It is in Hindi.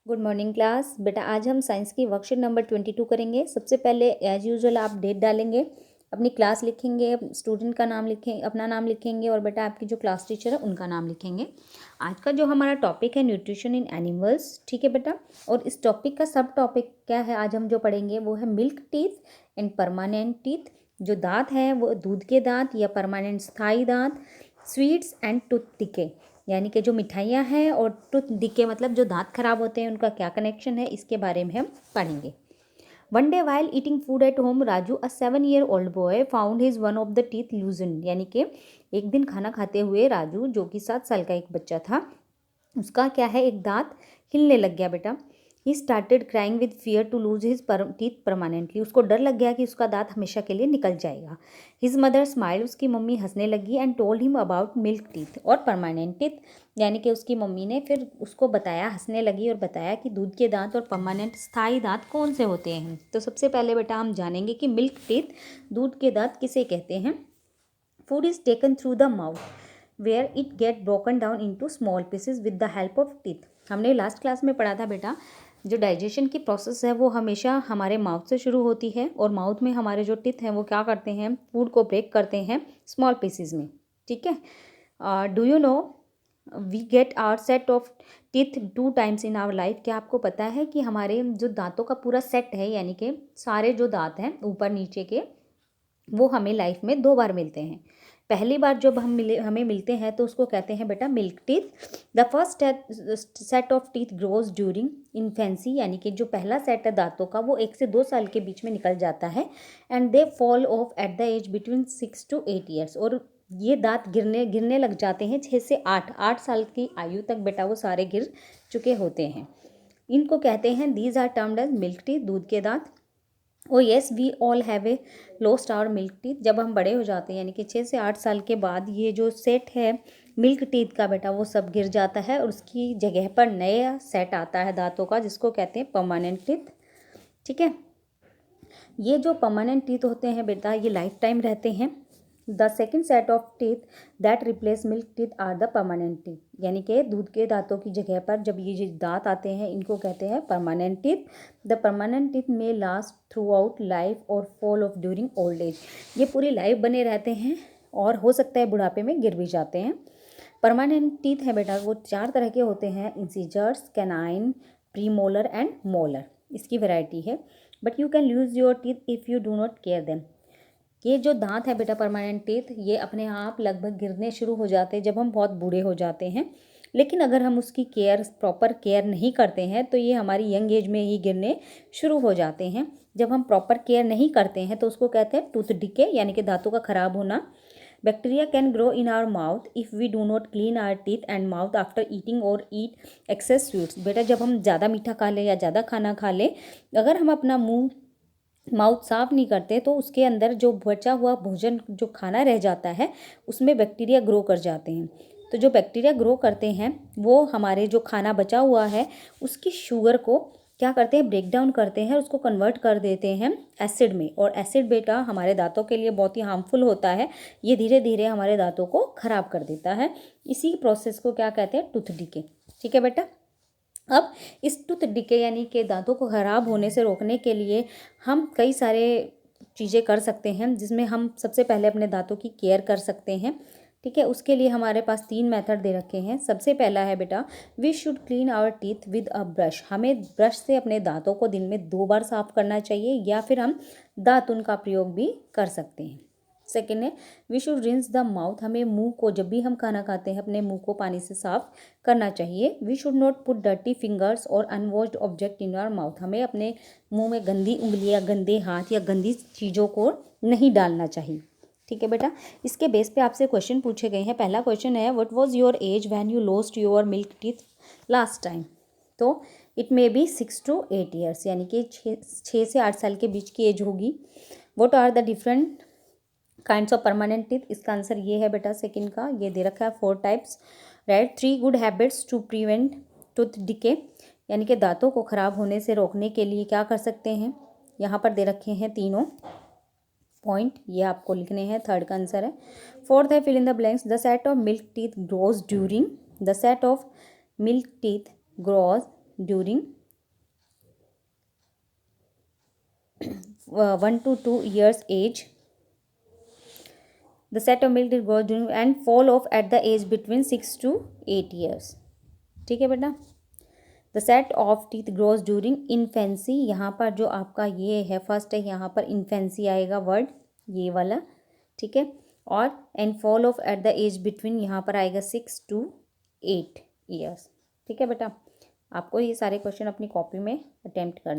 Good morning class. बेटा आज हम साइंस की वर्कशीट नंबर 22 करेंगे। सबसे पहले एज यूजुअल आप डेट डालेंगे, अपनी क्लास लिखेंगे, स्टूडेंट का नाम लिखें, अपना नाम लिखेंगे और बेटा आपकी जो क्लास टीचर है उनका नाम लिखेंगे। आज का जो हमारा टॉपिक है न्यूट्रिशन इन एनिमल्स, ठीक है बेटा। और इस टॉपिक का सब टॉपिक क्या है आज हम जो पढ़ेंगे वो है milk teeth and permanent teeth. जो दांत हैं वो दूध के दांत या परमानेंट स्थायी दांत, स्वीट्स एंड टूथ डिके यानी कि जो मिठाइयाँ हैं और टूथ डिके मतलब जो दांत खराब होते हैं उनका क्या कनेक्शन है, इसके बारे में हम पढ़ेंगे। One day while eating food at home Raju a 7-year-old boy found his one of the teeth लूजन। यानी कि एक दिन खाना खाते हुए राजू जो कि 7 साल का एक बच्चा था, उसका क्या है एक दांत हिलने लग गया बेटा। He started crying with fear to lose his teeth permanently. उसको डर लग गया कि उसका दांत हमेशा के लिए निकल जाएगा। हिज मदर स्माइल, उसकी मम्मी हंसने लगी and told him about milk teeth और परमानेंट टीथ। यानी कि उसकी मम्मी ने फिर उसको बताया, हंसने लगी और बताया कि दूध के दांत और परमानेंट स्थायी दांत कौन से होते हैं। तो सबसे पहले बेटा हम जानेंगे कि मिल्क टीथ दूध के दांत किसे कहते हैं। Food is taken through the mouth where it get broken down into small pieces with the help of teeth. हमने लास्ट क्लास में पढ़ा था बेटा, जो डाइजेशन की प्रोसेस है वो हमेशा हमारे माउथ से शुरू होती है और माउथ में हमारे जो टीथ हैं वो क्या करते हैं, फूड को ब्रेक करते हैं स्मॉल पीसेस में। ठीक है। Do you know we get our set of teeth 2 times in our life. क्या आपको पता है कि हमारे जो दांतों का पूरा सेट है, यानी कि सारे जो दांत हैं ऊपर नीचे के, वो हमें लाइफ में 2 बार मिलते हैं। पहली बार जब हमें मिलते हैं तो उसको कहते हैं बेटा milk teeth. The first set of teeth grows during infancy, यानी कि जो पहला सेट है दांतों का वो 1 से 2 साल के बीच में निकल जाता है। And they fall off at the age between 6 to 8 years. और ये दांत गिरने लग जाते हैं 6 से 8 साल की आयु तक बेटा वो सारे गिर चुके होते हैं। इनको कहते हैं these are termed as milk teeth, दूध के दांत। Oh yes we all have a lost our milk teeth. जब हम बड़े हो जाते हैं यानी कि 6 से 8 साल के बाद ये जो सेट है मिल्क टीथ का बेटा वो सब गिर जाता है और उसकी जगह पर नया सेट आता है दांतों का, जिसको कहते हैं परमानेंट टीथ। ठीक है। ये जो परमानेंट टीथ होते हैं बेटा ये लाइफ टाइम रहते हैं। The second set of teeth that replace milk teeth are the permanent teeth. यानी कि दूध के दांतों की जगह पर जब ये जो दांत आते हैं इनको कहते हैं permanent teeth. The permanent teeth में लास्ट थ्रू आउट लाइफ और fall of during old age. ये पूरी लाइफ बने रहते हैं और हो सकता है बुढ़ापे में गिर भी जाते हैं। परमानेंट टीथ है बेटा वो 4 तरह के होते हैं, incisors, canine, premolar and molar. इसकी वैरायटी है। But you can lose your teeth if you do not care them. ये जो दांत है बेटा परमानेंट टीथ ये अपने आप लगभग गिरने शुरू हो जाते हैं जब हम बहुत बूढ़े हो जाते हैं। लेकिन अगर हम उसकी प्रॉपर केयर नहीं करते हैं तो ये हमारी यंग एज में ही गिरने शुरू हो जाते हैं। जब हम प्रॉपर केयर नहीं करते हैं तो उसको कहते हैं टूथ डिके, यानी कि दांतों का खराब होना। Bacteria can grow in our mouth if we do not clean our teeth and mouth after eating और ईट एक्सेस स्वीट्स। बेटा जब हम ज़्यादा मीठा खा लें या ज़्यादा खाना खा लें, अगर हम अपना माउथ साफ़ नहीं करते तो उसके अंदर जो बचा हुआ भोजन जो खाना रह जाता है उसमें बैक्टीरिया ग्रो कर जाते हैं। तो जो बैक्टीरिया ग्रो करते हैं वो हमारे जो खाना बचा हुआ है उसकी शुगर को क्या करते हैं, ब्रेक डाउन करते हैं, उसको कन्वर्ट कर देते हैं एसिड में। और एसिड बेटा हमारे दांतों के लिए बहुत ही हार्मफुल होता है। ये धीरे धीरे हमारे दांतों को ख़राब कर देता है। इसी प्रोसेस को क्या कहते हैं, टूथ डिके। ठीक है बेटा। अब इस टूथ डिके यानी कि दांतों को ख़राब होने से रोकने के लिए हम कई सारे चीज़ें कर सकते हैं, जिसमें हम सबसे पहले अपने दांतों की केयर कर सकते हैं। ठीक है। उसके लिए हमारे पास 3 मेथड दे रखे हैं। सबसे पहला है बेटा we should clean our teeth with a brush. हमें ब्रश से अपने दांतों को दिन में 2 बार साफ़ करना चाहिए या फिर हम दातुन का प्रयोग भी कर सकते हैं। सेकेंड है we should rinse the mouth. हमें मुंह को जब भी हम खाना खाते हैं अपने मुंह को पानी से साफ करना चाहिए। We should not put dirty fingers और unwashed object in our mouth. हमें अपने मुंह में गंदी उंगलियां, गंदे हाथ या गंदी चीज़ों को नहीं डालना चाहिए। ठीक है बेटा। इसके बेस पे आपसे क्वेश्चन पूछे गए हैं। पहला क्वेश्चन है what was your age when you lost your milk teeth last time. तो it may be 6 to 8 years, यानी कि 6 से 8 साल के बीच की एज होगी। What are the different kinds of permanent teeth. इसका आंसर ये है बेटा सेकंड का, ये दे रखा है 4 types. Right. 3 good habits to prevent tooth decay, यानी कि दांतों को ख़राब होने से रोकने के लिए क्या कर सकते हैं। यहाँ पर दे रखे हैं तीनों पॉइंट, ये आपको लिखने हैं। थर्ड का आंसर है। फोर्थ है fill in the blanks. The set of milk teeth grows during. The set of milk teeth grows during 1 to 2 years age. The set of milk grows during and fall off at the age between 6 to 8 years. ठीक है बेटा. The set of teeth grows during infancy. यहाँ पर जो आपका ये है फर्स्ट है, यहाँ पर इन्फेंसी आएगा वर्ड, ये वाला. ठीक है. और and fall off at the age between, यहाँ पर आएगा 6 to 8 years. ठीक है बेटा. आपको ये सारे क्वेश्चन अपनी कॉपी में अटेम्प्ट करना.